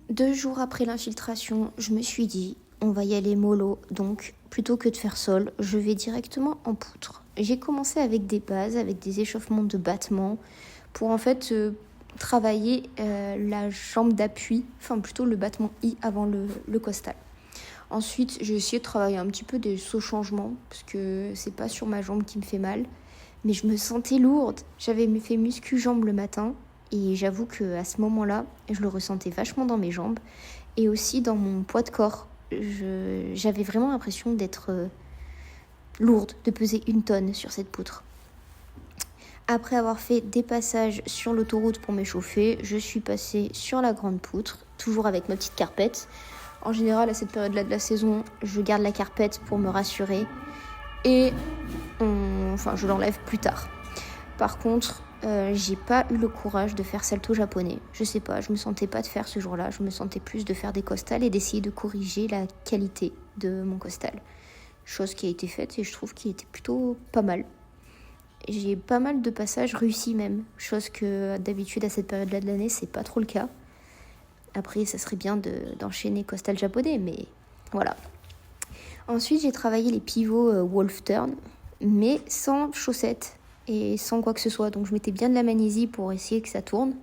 2 jours après l'infiltration, je me suis dit, on va y aller mollo, donc plutôt que de faire sol, je vais directement en poutre. J'ai commencé avec des bases, avec des échauffements de battement, pour en fait travailler la jambe d'appui, enfin plutôt le battement I avant le costal. Ensuite, j'ai essayé de travailler un petit peu des sauts changements, parce que c'est pas sur ma jambe qui me fait mal, mais je me sentais lourde. J'avais fait muscu-jambes le matin, et j'avoue qu'à ce moment-là, je le ressentais vachement dans mes jambes, et aussi dans mon poids de corps. J'avais vraiment l'impression d'être lourde, de peser 1 tonne sur cette poutre. Après avoir fait des passages sur l'autoroute pour m'échauffer, je suis passée sur la grande poutre, toujours avec ma petite carpette. En général, à cette période-là de la saison, je garde la carpette pour me rassurer et je l'enlève plus tard. Par contre, j'ai pas eu le courage de faire salto japonais. Je sais pas, je me sentais pas de faire ce jour-là. Je me sentais plus de faire des costales et d'essayer de corriger la qualité de mon costal. Chose qui a été faite et je trouve qu'il était plutôt pas mal. J'ai pas mal de passages réussis même. Chose que d'habitude à cette période-là de l'année, c'est pas trop le cas. Après, ça serait bien d'enchaîner costal japonais, mais voilà. Ensuite, j'ai travaillé les pivots Wolf Turn, mais sans chaussettes et sans quoi que ce soit. Donc, je mettais bien de la magnésie pour essayer que ça tourne.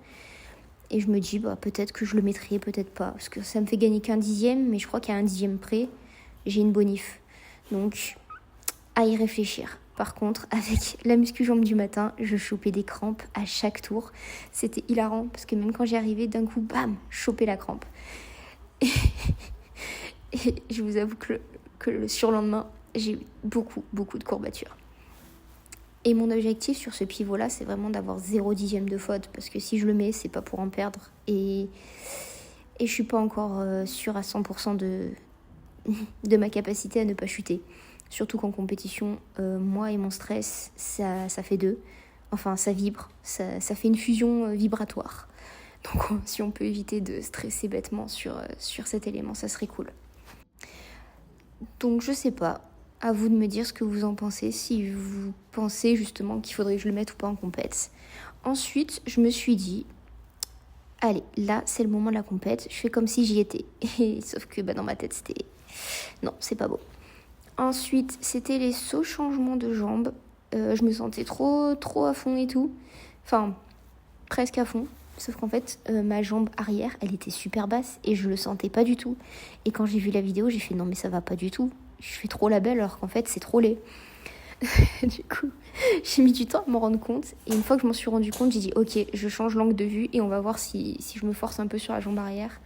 Et je me dis, peut-être que je le mettrai, peut-être pas. Parce que ça me fait gagner qu'1 dixième, mais je crois qu'à 1 dixième près, j'ai une bonif. Donc, à y réfléchir. Par contre, avec la muscu-jambe du matin, je chopais des crampes à chaque tour. C'était hilarant, parce que même quand j'y arrivais, d'un coup, bam, je chopais la crampe. Et je vous avoue que le surlendemain, j'ai eu beaucoup de courbatures. Et mon objectif sur ce pivot-là, c'est vraiment d'avoir 0 dixième de faute, parce que si je le mets, c'est pas pour en perdre. Et je suis pas encore sûre à 100% de ma capacité à ne pas chuter. Surtout qu'en compétition, moi et mon stress, ça fait 2. Enfin, ça vibre, ça fait une fusion vibratoire. Donc si on peut éviter de stresser bêtement sur cet élément, ça serait cool. Donc je sais pas, à vous de me dire ce que vous en pensez, si vous pensez justement qu'il faudrait que je le mette ou pas en compète. Ensuite, je me suis dit, allez, là c'est le moment de la compète, je fais comme si j'y étais. Sauf que dans ma tête c'était, non, c'est pas beau. Ensuite, c'était les sauts changements de jambes. Je me sentais trop à fond et tout. Enfin, presque à fond. Sauf qu'en fait, ma jambe arrière, elle était super basse et je le sentais pas du tout. Et quand j'ai vu la vidéo, j'ai fait non mais ça va pas du tout. Je fais trop la belle alors qu'en fait, c'est trop laid. Du coup, j'ai mis du temps à m'en rendre compte. Et une fois que je m'en suis rendu compte, j'ai dit ok, je change l'angle de vue et on va voir si je me force un peu sur la jambe arrière.